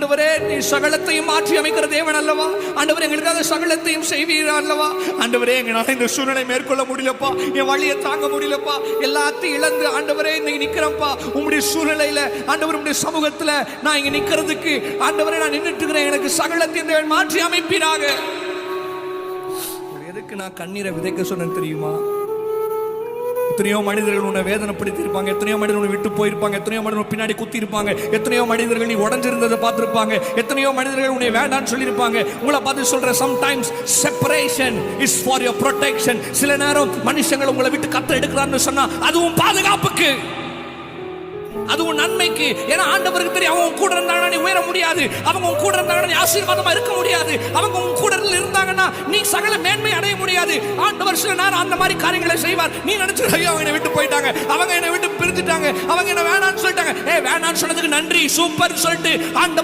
ஆண்டவரே நீ சகலத்தையும் மாற்றி அமைக்கிற தேவன் அல்லவா? ஆண்டவரே எங்களுக்காக சகலத்தையும் செய்வீர் அல்லவா? ஆண்டவரே எங்களால் இந்த சூழ்நிலை மேற்கொள்ள முடியலப்பா, என் வழியை தாங்க முடியலப்பா, எல்லாத்தையும் இழந்து ஆண்டவரே இன்னைக்கு நிக்கிறேன்ப்பா. உங்களுடைய சூழ்நிலையில ஆண்டவர் உங்களுடைய சமூகத்துல நான் இங்க நிக்கிறதுக்கு ஆண்டவரே நான் நின்றுட்டு இருக்கிறேன். எனக்கு சகலத்தையும் தேவன் மாற்றி அமைப்பீராக. எதுக்கு நான் கண்ணீரை விதைக்க சொன்னேன் தெரியுமா? எத்தனையோ மனிதர்கள் உன்னை வேதனைப்படுத்தி இருப்பாங்க, எத்தனையோ மனிதர்கள் உன்னை விட்டு போயிருப்பாங்க, எத்தனையோ மனிதர்கள் பின்னாடி குத்தி இருப்பாங்க, எத்தனையோ மனிதர்கள் நீ உடஞ்சிருந்ததை பார்த்திருப்பாங்க, எத்தனையோ மனிதர்கள் உன்னை வேண்டான்னு சொல்லியிருப்பாங்க. உங்களை பார்த்து சொல்ற sometimes separation is for your protection. சில நேரம் மனுஷங்கள் உங்களை விட்டு கத்த எடுக்கிறான்னு சொன்னா அதுவும் பாதுகாப்புக்கு, அதுவும் நன்மைக்கு. ஏன்னா ஆண்டவருக்கு தெரியும் அவங்க கூட இருந்தாங்கன்னா நீ உயர முடியாது, அவங்க கூட இருந்தாங்கன்னா நீ ஆசீர்வாதமா இருக்க முடியாது, அவங்க கூட இருந்தாங்கன்னா நீ சகல மேன்மை அடைய முடியாது. ஆண்டவர் சில நேரம் அந்த மாதிரி காரியங்களை செய்வார். நீ நினைச்சு ஐயோ அவங்க என்னை விட்டு போயிட்டாங்க, அவங்க என்னை விட்டு பிரிஞ்சுட்டாங்க, அவங்க என்ன வேணான்னு சொல்லிட்டாங்க. வேணான்னு சொன்னதுக்கு நன்றி சூப்பர் சொல்லிட்டு ஆண்டவர்